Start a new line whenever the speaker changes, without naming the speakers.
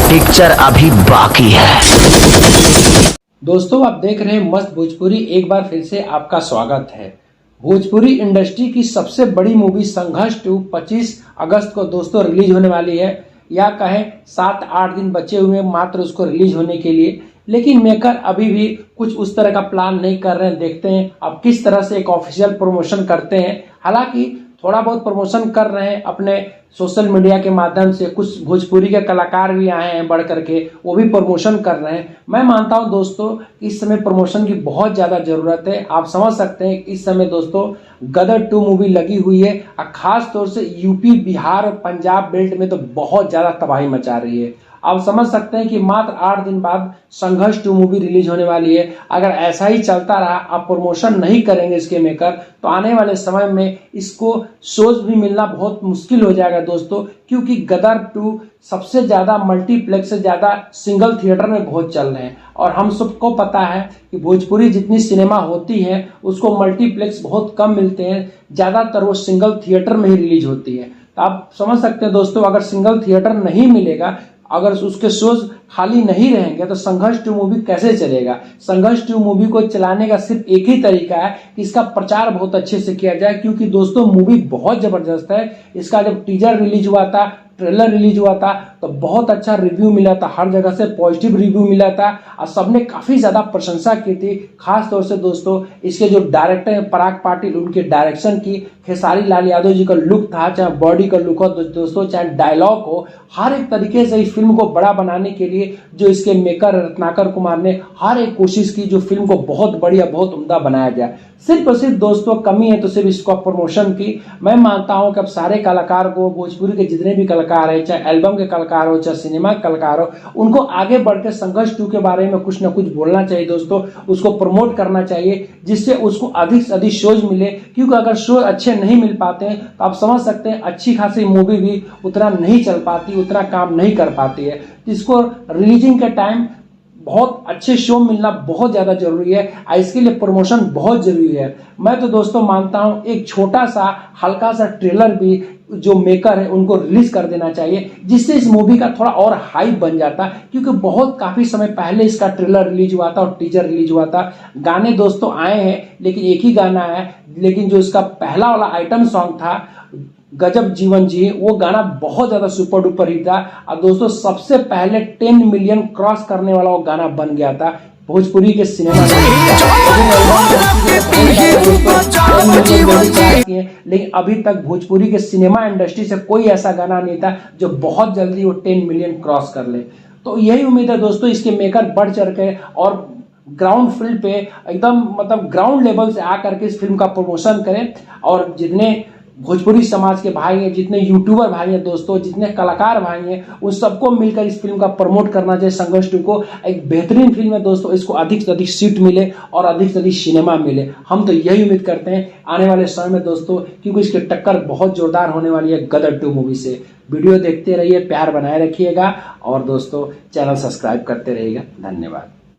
Picture अभी बाकी है।
दोस्तों आप देख रहे हैं मस्त भोजपुरी। एक बार फिर से आपका स्वागत है। भोजपुरी इंडस्ट्री की सबसे बड़ी मूवी संघर्ष 2 25 अगस्त को दोस्तों रिलीज होने वाली है, या कहें 7-8 दिन बचे हुए मात्र उसको रिलीज होने के लिए। लेकिन मेकर अभी भी कुछ उस तरह का प्लान नहीं कर रहे हैं। देखते हैं अब किस तरह से एक ऑफिशियल प्रमोशन करते हैं। हालांकि थोड़ा बहुत प्रमोशन कर रहे हैं अपने सोशल मीडिया के माध्यम से। कुछ भोजपुरी के कलाकार भी आए हैं बढ़ करके, वो भी प्रमोशन कर रहे हैं। मैं मानता हूं दोस्तों इस समय प्रमोशन की बहुत ज़्यादा ज़रूरत है। आप समझ सकते हैं इस समय दोस्तों गदर 2 मूवी लगी हुई है और ख़ास तौर से यूपी, बिहार और पंजाब बेल्ट में तो बहुत ज़्यादा तबाही मचा रही है। आप समझ सकते हैं कि मात्र 8 दिन बाद संघर्ष 2 मूवी रिलीज होने वाली है। अगर ऐसा ही चलता रहा, आप प्रमोशन नहीं करेंगे इसके मेकर, तो आने वाले समय में इसको शोज भी मिलना बहुत मुश्किल हो जाएगा दोस्तों। क्योंकि गदर 2 सबसे ज़्यादा मल्टीप्लेक्स से ज़्यादा सिंगल थिएटर में बहुत चल रहे हैं। और हम सबको पता है कि भोजपुरी जितनी सिनेमा होती है उसको मल्टीप्लेक्स बहुत कम मिलते हैं, ज़्यादातर वो सिंगल थिएटर में ही रिलीज होती है। तो आप समझ सकते हैं दोस्तों अगर सिंगल थिएटर नहीं मिलेगा, अगर उसके शोज खाली नहीं रहेंगे तो संघर्ष 2 मूवी कैसे चलेगा। संघर्ष 2 मूवी को चलाने का सिर्फ एक ही तरीका है कि इसका प्रचार बहुत अच्छे से किया जाए। क्योंकि दोस्तों मूवी बहुत जबरदस्त है। इसका जब टीजर रिलीज हुआ था, ट्रेलर रिलीज हुआ था, तो बहुत अच्छा रिव्यू मिला था, हर जगह से पॉजिटिव रिव्यू मिला था और सबने काफी ज्यादा प्रशंसा की थी। खास तौर से दोस्तों इसके जो डायरेक्टर हैं पराग पाटिल, उनके डायरेक्शन की, खेसारी लाल यादव जी का लुक था, चाहे बॉडी का लुक हो दोस्तों, चाहे डायलॉग हो, हर एक तरीके से इस फिल्म को बड़ा बनाने के लिए जो इसके मेकर रत्नाकर कुमार ने हर एक कोशिश की जो फिल्म को बहुत बढ़िया, बहुत उम्दा बनाया जाए। सिर्फ और सिर्फ दोस्तों कमी है तो सिर्फ इसको प्रमोशन की। मैं मानता हूं कि अब सारे कलाकार को, भोजपुरी के जितने भी कलाकार हैं, चाहे एल्बम के कलाकार हो, चाहे सिनेमा के कलाकार हो, उनको आगे बढ़कर संघर्ष 2 के बारे में कुछ ना कुछ बोलना चाहिए दोस्तों। उसको प्रमोट करना चाहिए जिससे उसको अधिक से अधिक शोज मिले। क्योंकि अगर शो अच्छे नहीं मिल पाते हैं तो आप समझ सकते हैं अच्छी खासी मूवी भी उतना नहीं चल पाती, उतना काम नहीं कर पाती है। इसको रिलीजिंग के टाइम बहुत अच्छे शो मिलना बहुत ज्यादा जरूरी है। इसके लिए प्रमोशन बहुत जरूरी है। मैं तो दोस्तों मानता हूं एक छोटा सा हल्का सा ट्रेलर भी जो मेकर है उनको रिलीज कर देना चाहिए, जिससे इस मूवी का थोड़ा और हाइप बन जाता। क्योंकि बहुत काफी समय पहले इसका ट्रेलर रिलीज हुआ था और टीजर रिलीज हुआ था। गाने दोस्तों आए हैं लेकिन एक ही गाना है। लेकिन जो इसका पहला वाला आइटम सॉन्ग था गजब जीवन जी, वो गाना बहुत ज्यादा सुपर डुपर हिट था। और दोस्तों सबसे पहले 10 मिलियन क्रॉस करने वाला वो गाना बन गया था भोजपुरी के सिनेमा में। लेकिन अभी तक भोजपुरी के सिनेमा इंडस्ट्री से कोई ऐसा गाना नहीं था जो बहुत जल्दी वो 10 मिलियन क्रॉस कर ले। तो यही उम्मीद है दोस्तों इसके मेकर बढ़ चढ़ के और ग्राउंड फील्ड पे एकदम मतलब ग्राउंड लेवल से आकर के इस फिल्म का प्रमोशन करें। और जितने भोजपुरी समाज के भाई हैं, जितने यूट्यूबर भाई हैं दोस्तों, जितने कलाकार भाई हैं, उन सबको मिलकर इस फिल्म का प्रमोट करना चाहिए। संघर्ष 2 को एक बेहतरीन फिल्म है दोस्तों। इसको अधिक से अधिक सीट मिले और अधिक से अधिक सिनेमा मिले। हम तो यही उम्मीद करते हैं आने वाले समय में दोस्तों, क्योंकि इसकी टक्कर बहुत जोरदार होने वाली है गदर 2 मूवी से। वीडियो देखते रहिए, प्यार बनाए रखिएगा और दोस्तों चैनल सब्सक्राइब करते रहिएगा। धन्यवाद।